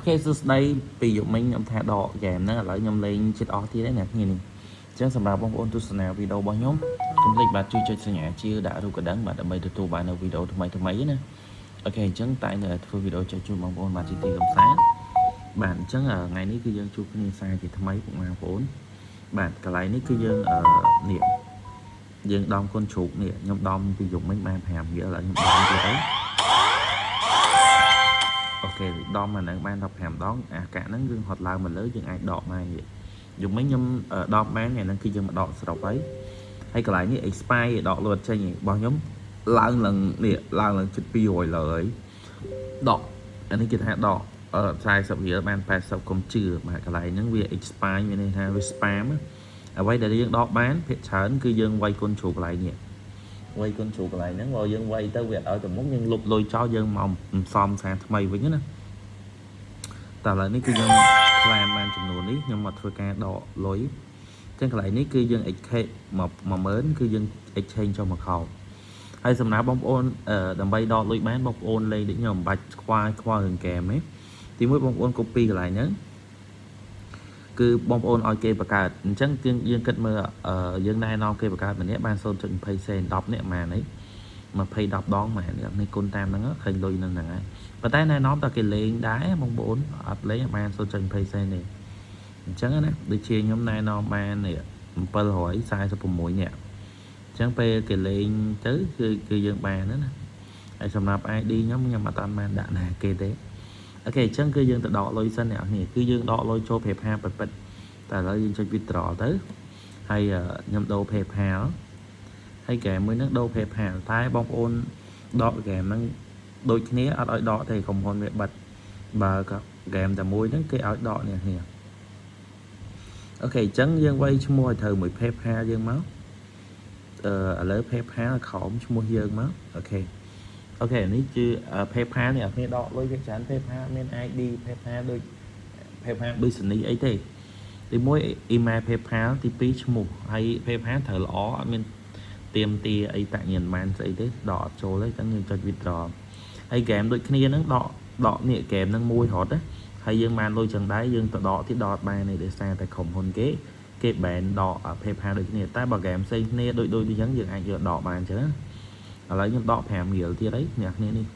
Ok, so đây ví dụ mình nhầm thả đỏ game nó lại nhầm lên chết ó thì đấy nè như này chẳng sầm bong ôn tu nào video bao nhóm công lịch bạn chui chơi xe nhẹ chưa đã đâu có đáng bạn đã mấy được tu bạn ở video thứ mấy nè ok chẳng tại nè thôi video chơi chui bong ôn bạn chỉ tìm sáng bạn chẳng ở ngàyนี้คือยังchui cái sai thì thứ mấy cũng mang vốn bạn cả lạiนี้คือยังniệm យើងដំកូនជ្រូកនេះខ្ញុំដំពីយប់មិញបាន5វាឥឡូវខ្ញុំដំទៀតទៅអូខេដំអាហ្នឹងបាន15ដងអាកាក់ហ្នឹងយើងហត់ឡើងមកលើយើងអាចដកបានយប់មិញខ្ញុំដកបានថ្ងៃហ្នឹងគឺយើងមកដកសរុបហើយកន្លែងនេះ expire ដកលួតចេញរបស់ខ្ញុំឡើងនេះឡើងជិត200លើហើយដកអានេះគេថាដក40រៀលបាន80កុំជឿបាទកន្លែងហ្នឹងវា expire មានន័យថាវា spam អ្វីដែលយើងដកបានភាគច្រើនគឺយើងវាយកូនជ្រូកកន្លែងនេះវាយកូនជ្រូកកន្លែងហ្នឹងបើយើងវាយទៅវាឲ្យទៅមុខយើងលុបលុយចោលយើងមកសំសារថ្មីវិញណាតែឥឡូវនេះគឺយើងខ្លាមបានចំនួននេះខ្ញុំមកធ្វើការដកលុយចឹងកន្លែងនេះគឺយើង exchange 10000គឺយើង exchange ចុះមកខោហើយសម្រាប់បងប្អូនដើម្បីដកលុយបានបងប្អូនលេងដូចខ្ញុំមិនបាច់ខ្វល់រឿងហ្គេមទេទីមួយបងប្អូន copy កន្លែងហ្នឹងគឺបងប្អូនឲ្យគេបង្កើតអញ្ចឹងយើងគិតមើលយើងណែនាំគេបង្កើតម្នាក់បាន 0.20 សេន10នាក់ម៉ាននេះ20 10ដងម៉ាននេះគុណតាមហ្នឹងឃើញលុយហ្នឹងហើយប៉ុន្តែណែនាំតើគេលេងដែរបងប្អូនអត់លេងបាន 0.20 សេនទេអញ្ចឹងណាដូចជាខ្ញុំណែនាំបាន746នាក់អញ្ចឹងពេលគេលេងទៅគឺយើងបានណាហើយសម្រាប់ ID ខ្ញុំអត់តាន់បានដាក់ណាគេទេអូខេអញ្ចឹងគឺយើងទៅដកលុយសិនអ្នកនេះគឺយើងដកលុយចូល PayPal ពិតតែឥឡូវយើងចុច withdraw ទៅហើយខ្ញុំដូរ PayPal ហើយហ្គេមមួយហ្នឹងដូរ PayPal តែបងប្អូនដកហ្គេមហ្នឹងដូចគ្នាអត់ឲ្យដកទេក្រុមហ៊ុនវាបិទបើហ្គេមតែមួយហ្នឹងគេឲ្យដកអ្នកនេះអូខេអញ្ចឹងយើងវាយឈ្មោះឲ្យត្រូវមួយ PayPal យើងមកឥឡូវ PayPal ខំឈ្មោះយើងមកអូខេអូខេនេះគឺ PayPal នេះអ្នកគ្នាដកលុយវាច្រើន PayPal មាន ID PayPal ដូច PayPal business អីទេទី1 email PayPal ទី2ឈ្មោះហើយ PayPal ត្រូវល្អអត់មានទៀមទាអីតាក់ញ៉ាំបានស្អីទេដកអត់ចូលទេអញ្ចឹងយើងចុច withdraw ហើយហ្គេមដូចគ្នាហ្នឹងដកនេះហ្គេមហ្នឹងមួយរត់ណាហើយយើងបានលុយចឹងដែរយើងទៅដកទៀតដកបានទេដោយសារតែក្រុមហ៊ុនគេ ban ដក PayPal ដូចគ្នាតែបើហ្គេមផ្សេងគ្នាដូចអញ្ចឹងយើងអាចយកដកបានអញ្ចឹងណាឥឡូវខ្ញុំដក5រៀលទៀតអីអ្នកគ្នានេះ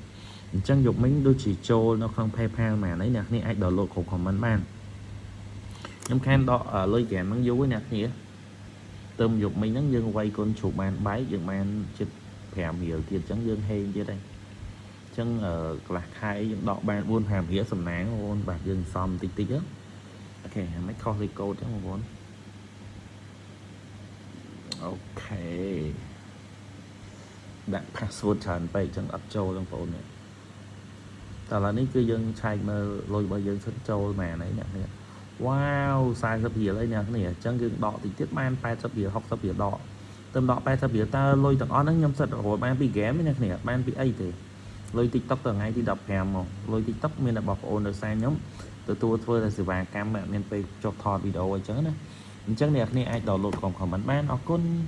អញ្ចឹងយកមិញដូចជាចូលនៅក្នុង PayPal មែនអីអ្នកគ្នាអាច download គ្រប់ comment បានខ្ញុំខានដកលុយហ្គេមហ្នឹងយូរហើយអ្នកគ្នាទៅយកមិញហ្នឹងយើងវាយកូនជ្រូកបានបែកយើងបានជិត5រៀលទៀតអញ្ចឹងយើងហេងទៀតហើយអញ្ចឹងកន្លះខែយើងដកបាន 4-5 រៀលសំណាងបងប្អូនបាទយើងសំតិចអូខេមិនខុសលេខកូដទេបងប្អូនអូខេដាក់ password ច្រើនពេកអញ្ចឹងអត់ចូលបងប្អូននេះតែឥឡូវនេះគឺយើងឆែកមើលលុយរបស់យើងសិនចូលមែនអីអ្នកនេះវ៉ាវ40រៀលអីអ្នកនេះអញ្ចឹងយើងដកតិចទៀតបាន80រៀល60រៀលដកទៅដក80រៀលតើលុយទាំងអស់ហ្នឹងខ្ញុំសិតរហូតបានពីហ្គេមនេះអ្នកនេះបានពីអីទេលុយ TikTok ទៅថ្ងៃទី15មកលុយ TikTok មានតែបងប្អូនដោយសារខ្ញុំទទួលធ្វើតែសេវាកម្មអត់មានពេលចុះថតវីដេអូអញ្ចឹងណាអញ្ចឹងអ្នកនេះអាច download ក្រុម comment បានអរគុណ